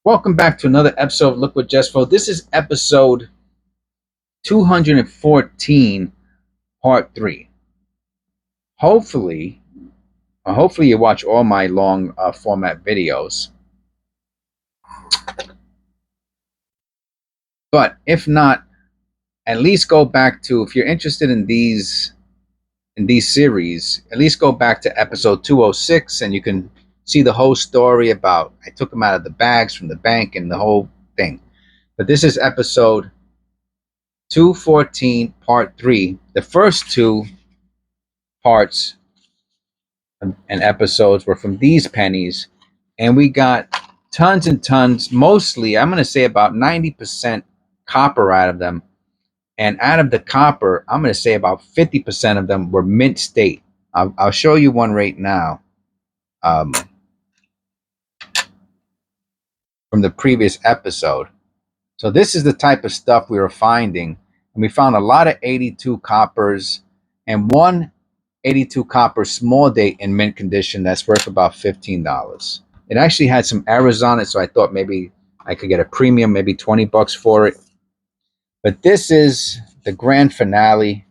Welcome back to another episode of Look What Just Found. This is episode 214, part 3. Hopefully you watch all my long format videos. But if not, at least go back to, if you're interested in these series, at least go back to episode 206 and you can see the whole story about I took them out of the bags from the bank and the whole thing. But this is episode 214, part 3. The first two parts and episodes were from these pennies, and we got tons and tons, mostly, I'm going to say about 90% copper out of them. And out of the copper, I'm going to say about 50% of them were mint state. I'll show you one right now from the previous episode. So this is the type of stuff we were finding. And we found a lot of 82 coppers and one 82 copper small date in mint condition that's worth about $15. It actually had some errors on it, so I thought maybe I could get a premium, maybe $20 for it. But this is the grand finale.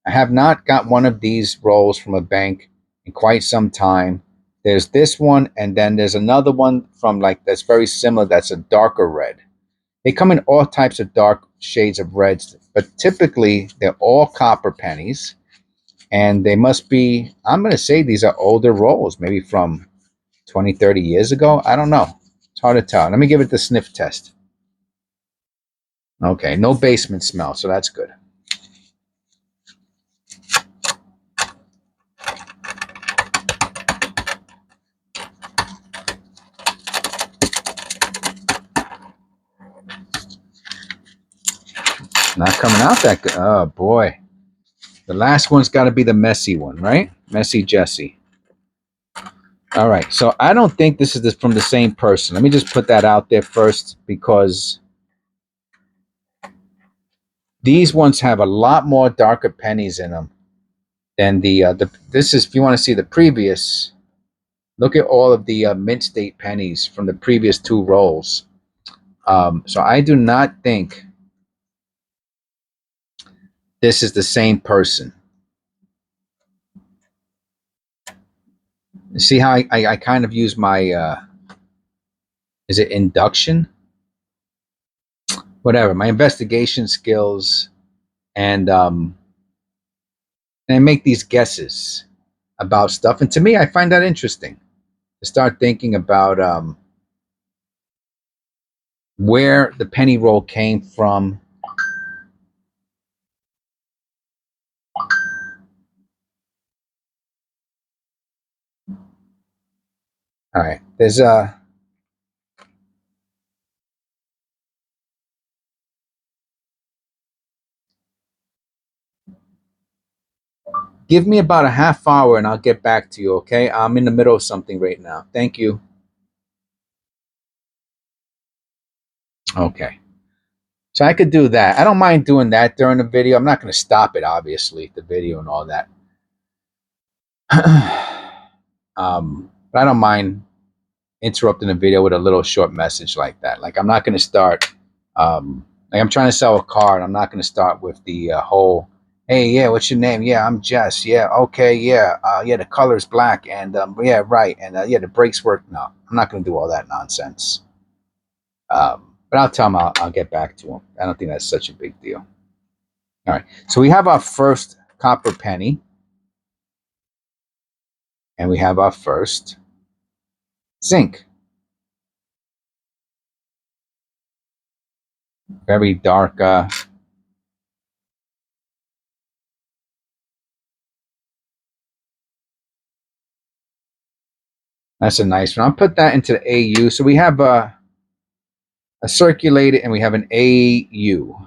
I have not got one of these rolls from a bank in quite some time. There's this one, and then there's another one from that's very similar, that's a darker red. They come in all types of dark shades of reds, but typically they're all copper pennies. And they must be, I'm going to say these are older rolls, maybe from 20, 30 years ago. I don't know. It's hard to tell. Let me give it the sniff test. Okay, no basement smell, so that's good. Not coming out that good. Oh, boy. The last one's got to be the messy one, right? Messy Jesse. All right, so I don't think this is from the same person. Let me just put that out there first, because these ones have a lot more darker pennies in them than this is, if you want to see the previous, look at all of the mint state pennies from the previous two rolls. So I do not think this is the same person. See how I kind of use my, is it induction? Whatever, my investigation skills, and I make these guesses about stuff. And to me, I find that interesting to start thinking about where the penny roll came from. All right, there's give me about a half hour and I'll get back to you, okay? I'm in the middle of something right now. Thank you. Okay. So I could do that. I don't mind doing that during the video. I'm not going to stop it, obviously, the video and all that. But I don't mind interrupting the video with a little short message like that. Like, I'm not going to start, like I'm trying to sell a car, and I'm not going to start with the whole, hey, yeah, what's your name? Yeah, I'm Jess. Yeah, okay, yeah, yeah, the color's black, and yeah, right, and yeah, the brakes work. No, I'm not going to do all that nonsense. But I'll tell him I'll get back to him. I don't think that's such a big deal. All right, so we have our first copper penny, and we have our first zinc. Very dark. That's a nice one. I'll put that into the AU. So we have a circulated and we have an AU.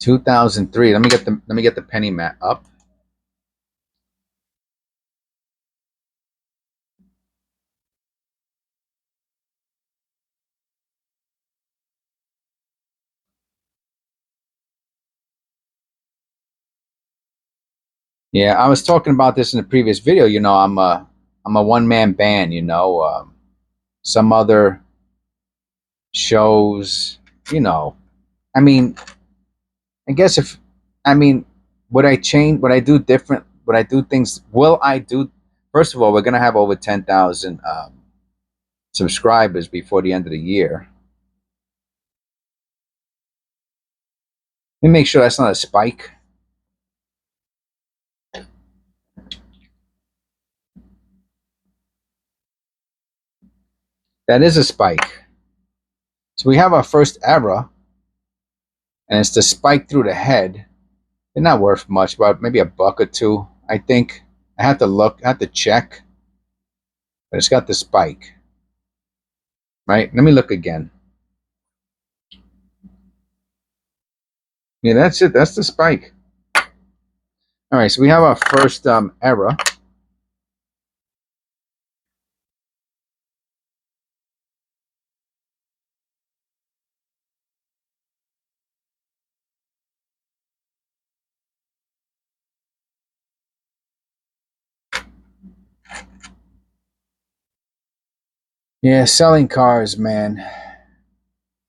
(2003). Let me get the penny mat up. Yeah, I was talking about this in the previous video. I'm a one-man band. Some other shows. You know, I mean, I guess if, I mean, would I change? Would I do different? Would I do things? Will I do? First of all, we're gonna have over 10,000 subscribers before the end of the year. Let me make sure that's not a spike. That is a spike. So we have our first error, and it's the spike through the head. They're not worth much, but maybe a buck or two, I think. I have to look, I have to check, but it's got the spike, right? Let me look again. Yeah, that's it. That's the spike. All right, so we have our first error. Yeah, selling cars, man.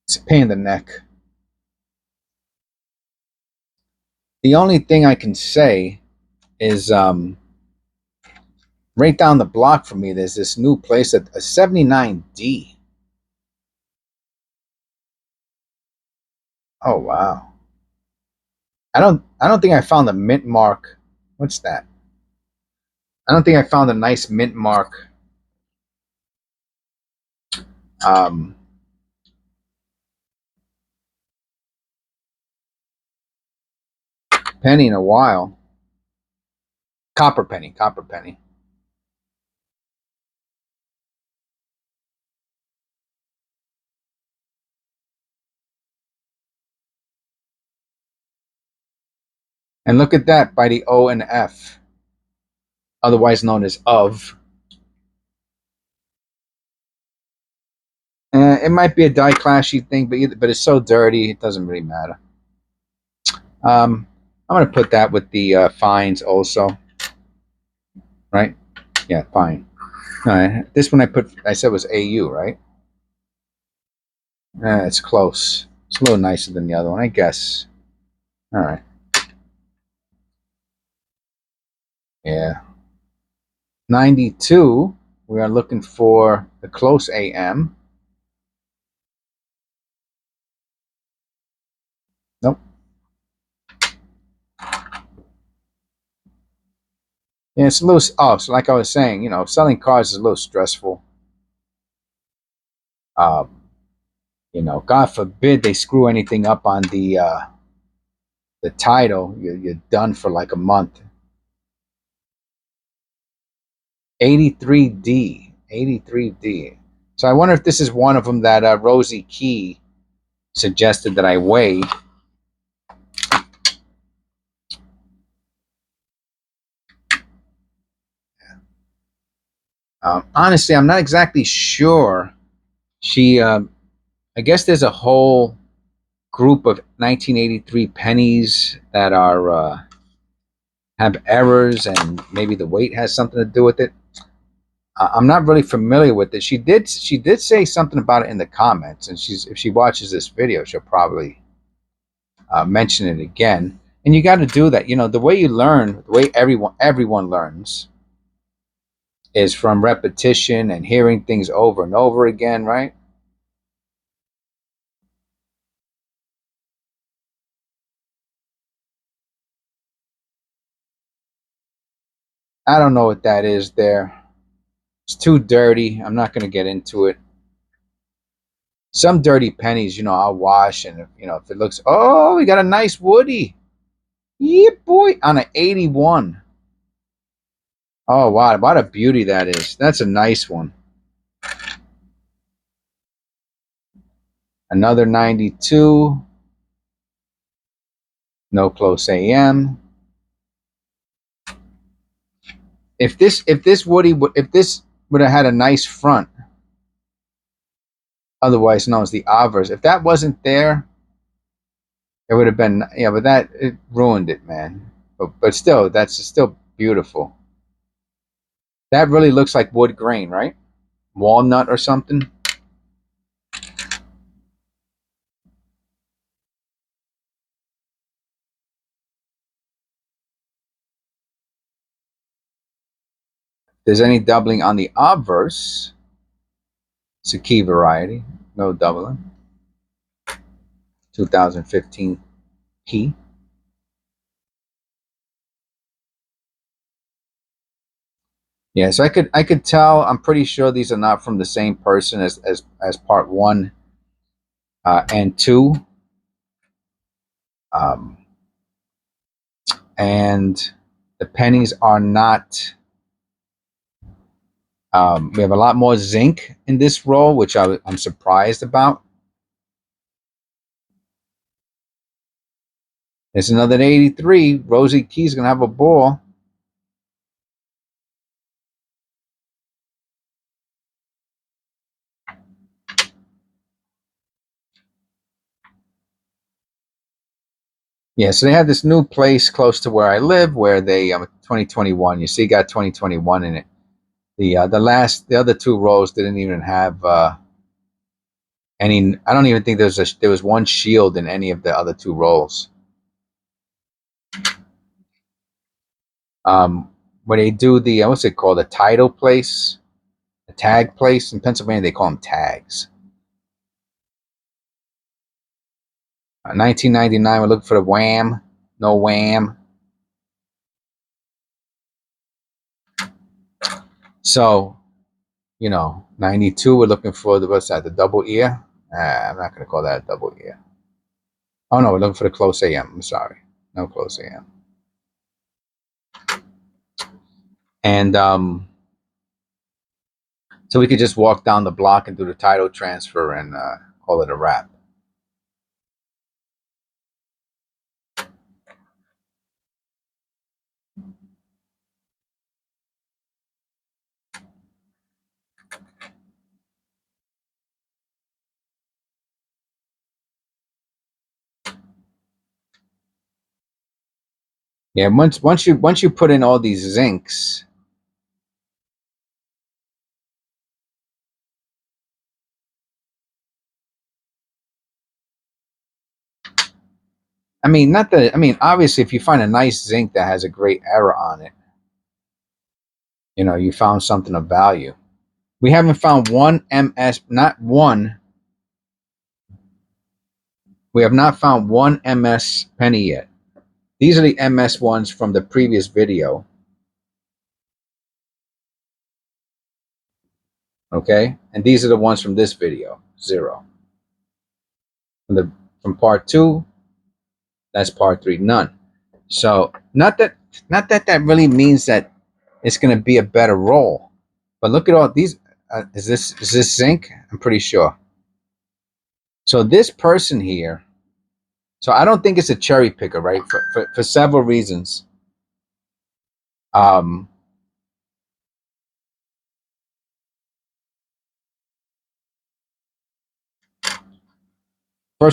It's a pain in the neck. The only thing I can say is right down the block from me, there's this new place at a 79D. Oh wow. I don't think I found a mint mark. What's that? I don't think I found a nice mint mark um penny in a while. Copper penny, copper penny. And look at that by the O and F, otherwise known as of. It might be a die clashy thing, but it's so dirty, it doesn't really matter. I'm going to put that with the fines also, right? Yeah, fine. All right. This one I said was AU, right? It's close. It's a little nicer than the other one, I guess. All right. Yeah. 92. We are looking for the close AM. Nope. Yeah, it's a little. Oh, so like I was saying, selling cars is a little stressful. Um, God forbid they screw anything up on the title. You're done for like a month. 83D, 83D. So I wonder if this is one of them that Rosie Key suggested that I weigh. Honestly, I'm not exactly sure. I guess there's a whole group of 1983 pennies that are have errors, and maybe the weight has something to do with it. I'm not really familiar with it. She did say something about it in the comments, and if she watches this video, she'll probably mention it again. And you got to do that. The way you learn, the way everyone learns, is from repetition and hearing things over and over again, right? I don't know what that is there. It's too dirty. I'm not going to get into it. Some dirty pennies, I'll wash, and if it looks, oh, we got a nice woody. Yeah, boy, on an 81. Oh, wow, what a beauty that is. That's a nice one. Another 92. No close AM. If this would have had a nice front, otherwise known as the obverse, if that wasn't there, it would have been, but it ruined it, man. But still, that's still Beautiful. That really looks like wood grain, right? Walnut or something. If there's any doubling on the obverse, it's a key variety. No doubling. 2015 P. Yeah, so I could tell. I'm pretty sure these are not from the same person as part 1 and 2. Um, and the pennies are not. We have a lot more zinc in this roll, which I'm surprised about. There's another 83. Rosie Key's gonna have a ball. Yeah, so they have this new place close to where I live, where they 2021. You see, got 2021 in it. The other 2 rows didn't even have any. I don't even think there was one shield in any of the other 2 rows. When they do the what's it called, the title place, the tag place in Pennsylvania, they call them tags. 1999, we're looking for the wham. No wham. So, 92, we're looking for what's that? The double ear. I'm not gonna call that a double ear. Oh no, we're looking for the close AM. I'm sorry, no close AM. And so we could just walk down the block and do the title transfer and call it a wrap. Yeah, once you put in all these zincs, obviously, if you find a nice zinc that has a great error on it, you found something of value. We haven't found one MS, not one. We have not found one MS penny yet. These are the MS ones from the previous video. Okay, and these are the ones from this video. 0. From part 2, that's part 3. None. So not that really means that it's going to be a better roll. But look at all these. Is this zinc? I'm pretty sure. So this person here. So I don't think it's a cherry picker, right? For several reasons. First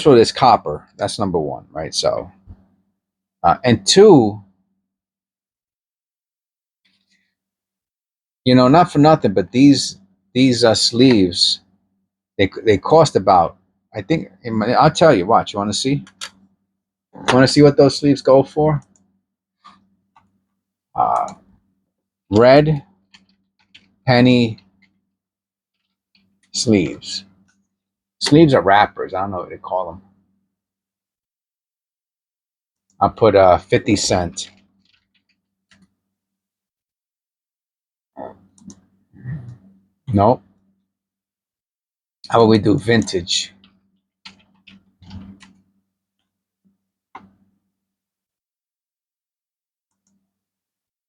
of all, it's copper. That's number 1, right? So, and 2, not for nothing, but these sleeves, they cost about. I think I'll tell you. Watch. You want to see? You want to see what those sleeves go for? Red penny sleeves. Sleeves are wrappers. I don't know what they call them. I'll put 50 cent. No. How about we do vintage?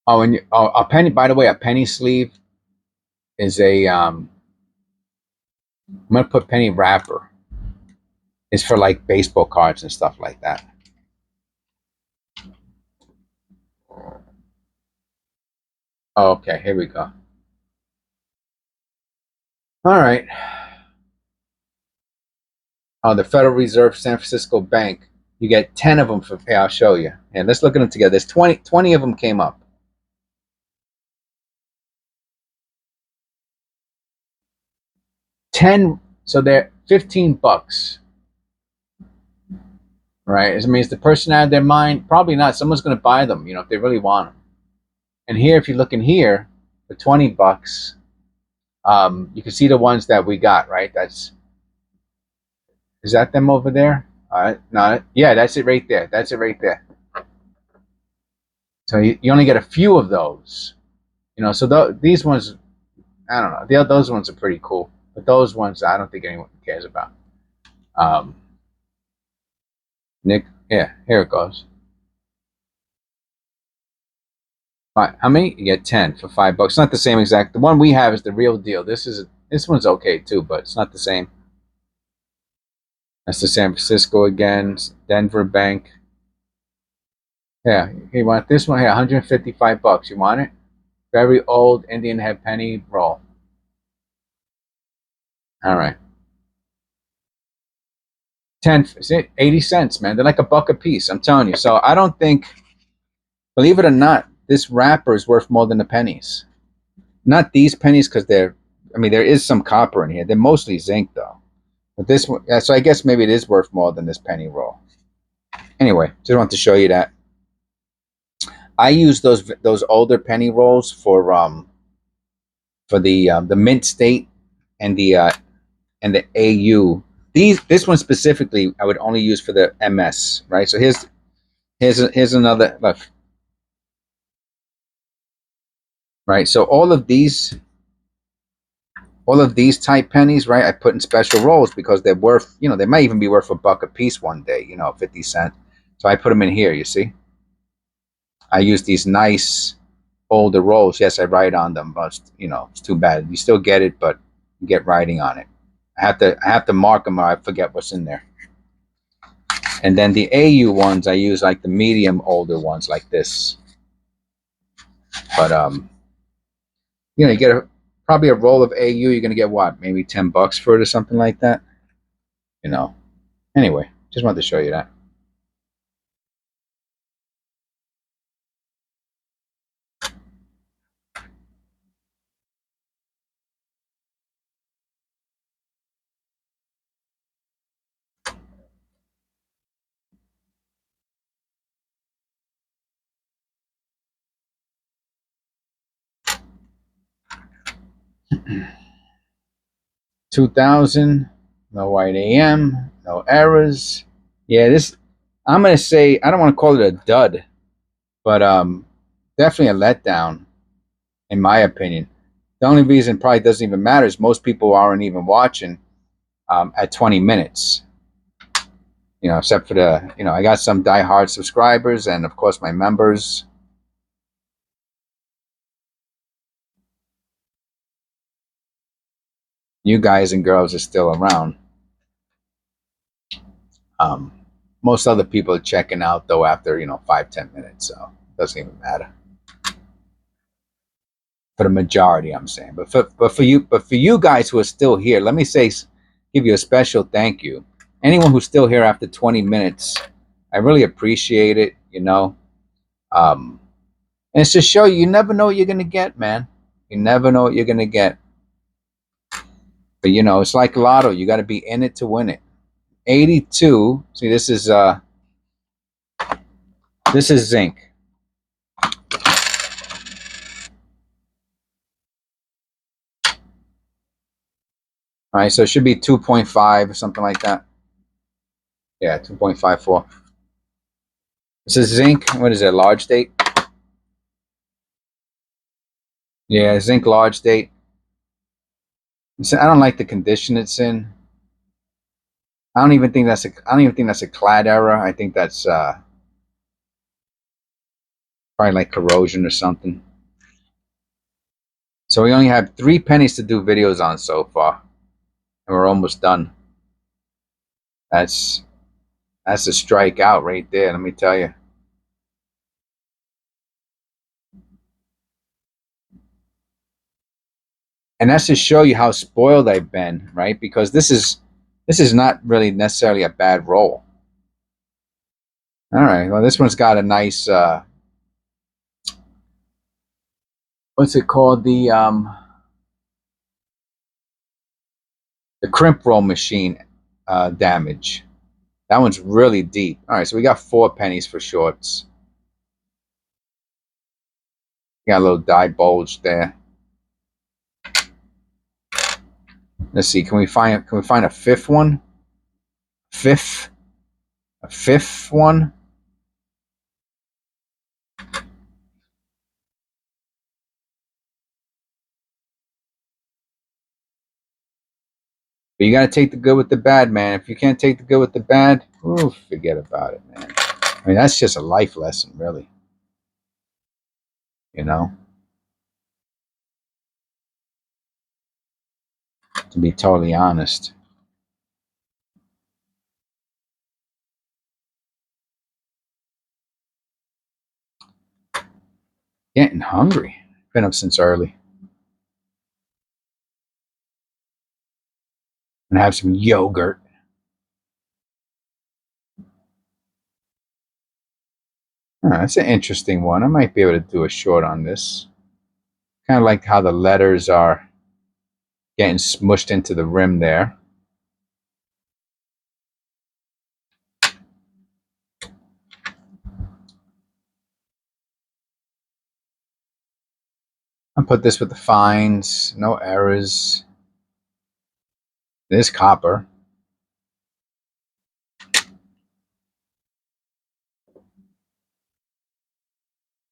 Oh, and a penny. By the way, a penny sleeve is a. I'm gonna put penny wrapper. It's for like baseball cards and stuff like that. Oh, okay, here we go. All right. Oh, the Federal Reserve San Francisco Bank. You get 10 of them for pay. I'll show you. And let's look at them together. There's 20 of them came up. 10, so they're 15 bucks, right? I mean, is the person out of their mind? Probably not. Someone's going to buy them, if they really want them. And here, if you look in here, for 20 bucks, you can see the ones that we got, right? Is that them over there? No, yeah, that's it right there. That's it right there. So you only get a few of those, So these ones, I don't know. Those ones are pretty cool, but those ones I don't think anyone cares about. Nick, yeah, here it goes. How many? You get 10 for $5. It's not the same exact. The one we have is the real deal. This one's okay too, but it's not the same. That's the San Francisco again, Denver Bank. Yeah, you want this one here? 155 bucks. You want it? Very old Indian head penny roll. All right. 80 cents, man. They're like $1 a piece. I'm telling you. So I don't think, believe it or not, this wrapper is worth more than the pennies. Not these pennies because there is some copper in here. They're mostly zinc though. But this one, so I guess maybe it is worth more than this penny roll. Anyway, just want to show you that. I use those older penny rolls for the mint state and the AU. This one specifically I would only use for the MS, right? So here's another look. Right? So all of these type pennies, right? I put in special rolls because they're worth, they might even be worth $1 a piece one day, 50 cents. So I put them in here, you see? I use these nice older rolls. Yes, I write on them, but it's too bad. You still get it, but you get writing on it. I have to mark them or I forget what's in there. And then the AU ones, I use like the medium older ones like this. But you get probably a roll of AU, you're gonna get what? Maybe 10 bucks for it or something like that. Anyway, just wanted to show you that. $2,000, no white AM, no errors. Yeah, I'm gonna say I don't want to call it a dud, but definitely a letdown, in my opinion. The only reason probably doesn't even matter is most people aren't even watching at 20 minutes. Except for I got some diehard subscribers and of course my members. You guys and girls are still around. Most other people are checking out though after 5-10 minutes, so it doesn't even matter. For the majority, I'm saying, but for you guys who are still here, let me give you a special thank you. Anyone who's still here after 20 minutes, I really appreciate it. And it's to show you never know what you're gonna get, man. You never know what you're gonna get. But it's like lotto. You got to be in it to win it. 82. See, this is zinc. All right, so it should be 2.5 or something like that. Yeah, 2.54. This is zinc. What is it? Large date? Yeah, zinc large date. I don't like the condition it's in. I don't even think that's a clad error. I think that's probably like corrosion or something. So we only have 3 pennies to do videos on so far, and we're almost done. That's a strikeout right there. Let me tell you. And that's to show you how spoiled I've been, right? Because this is not really necessarily a bad roll. All right. Well, this one's got a nice what's it called? The crimp roll machine damage. That one's really deep. All right, so we got 4 pennies for shorts. Got a little die bulge there. Let's see. Can we find a fifth one? A fifth one. But you got to take the good with the bad, man. If you can't take the good with the bad, ooh, forget about it, man. I mean, that's just a life lesson, really. You know, to be totally honest. Getting hungry. Been up since early. And have some yogurt. That's an interesting one. I might be able to do a short on this. Kind of like how the letters are getting smushed into the rim there. I'll put this with the fines. No errors. This copper.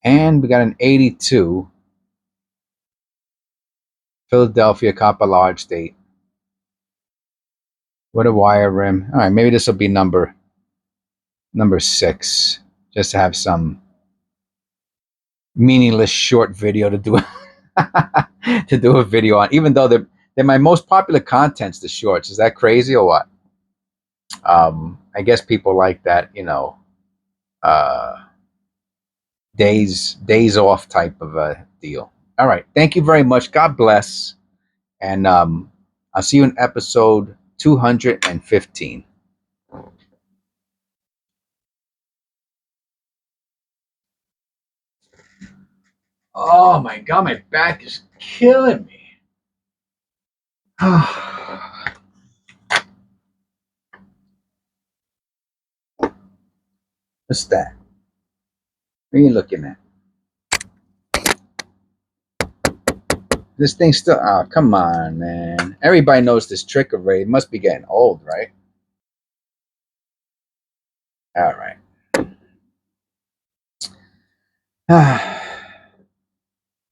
And we got an 82. Philadelphia copper large date. With a wire rim. All right, maybe this will be number 6. Just to have some meaningless short video to do to do a video on. Even though they're my most popular contents, the shorts. Is that crazy or what? I guess people like that, you know, days off type of a deal. All right. Thank you very much. God bless. And I'll see you in episode 215. Oh my God, my back is killing me. What's that? What are you looking at? This thing still. Oh, come on, man. Everybody knows this trick already. It must be getting old, right? All right.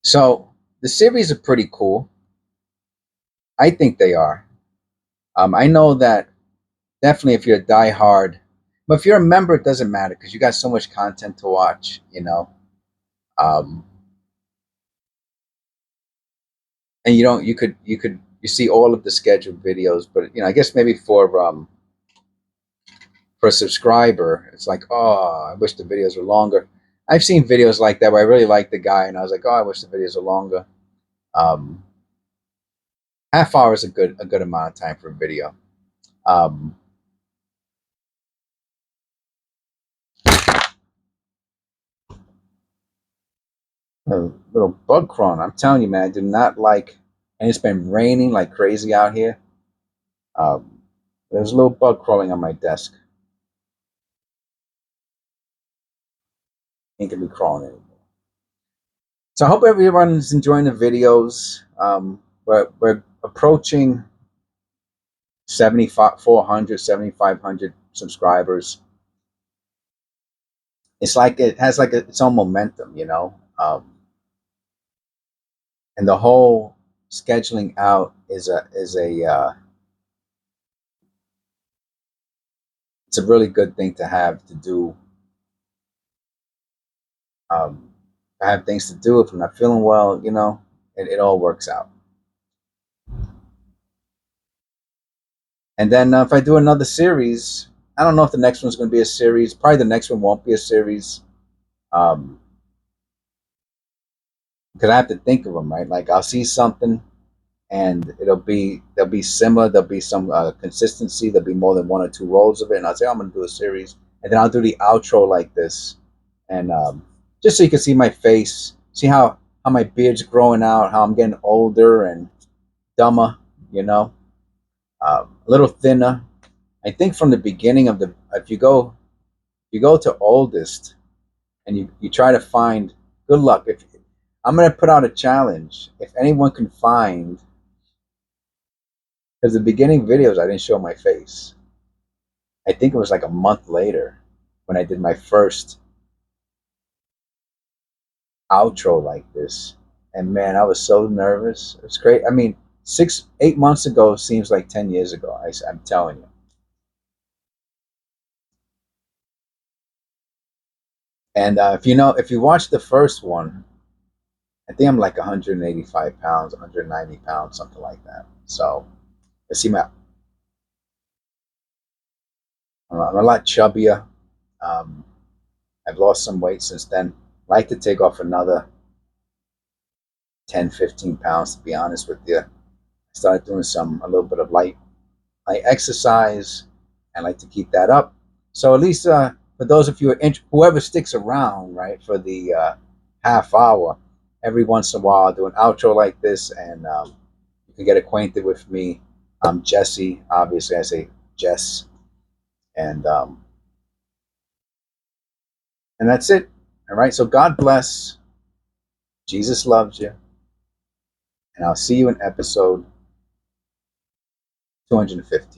So the series are pretty cool. I think they are. I know that definitely if you're a diehard, but if you're a member, it doesn't matter because you got so much content to watch. You know, um, and you don't. You see all of the scheduled videos, but you know, I guess maybe for a subscriber, it's like, oh, I wish the videos were longer. I've seen videos like that where I really like the guy, and I was like, oh, I wish the videos were longer. Um, Half hour is a good amount of time for a video. Um, a little bug crawling. I'm telling you, man, I do not like, and it's been raining like crazy out here. There's a little bug crawling on my desk. Ain't gonna be crawling anymore. So I hope everyone's enjoying the videos. We're approaching 7,500, 7,500 subscribers. It's like it has like its own momentum, you know. And the whole scheduling out is a it's a really good thing to have to do. I have things to do if I'm not feeling well, you know. It all works out. And then if I do another series, I don't know if the next one's going to be a series. Probably the next one won't be a series. Because I have to think of them, right? Like I'll see something, and they'll be similar. There'll be some consistency. There'll be more than 1 or 2 rolls of it, and I'll say, oh, I'm going to do a series, and then I'll do the outro like this, and just so you can see my face, see how my beard's growing out, how I'm getting older and dumber, you know. A little thinner. I think from the beginning of the, if you go to oldest and you try to find, good luck. If I'm going to put out a challenge, if anyone can find, because the beginning videos I didn't show my face. I think it was like a month later when I did my first outro like this. And man, I was so nervous. It was great. I mean, 8 months ago seems like 10 years ago. I'm telling you. And if you watch the first one, I think I'm like 185 pounds, 190 pounds, something like that. So let's see, I'm a lot chubbier. Um, I've lost some weight since then. I'd like to take off another 10, 15 pounds, to be honest with you. I started doing a little bit of light exercise. I like to keep that up. So at least for those of you whoever sticks around, right, for the half hour, every once in a while I'll do an outro like this, and you can get acquainted with me. I'm Jesse. Obviously, I say Jess, and that's it. All right. So God bless. Jesus loves you, and I'll see you in episode 215.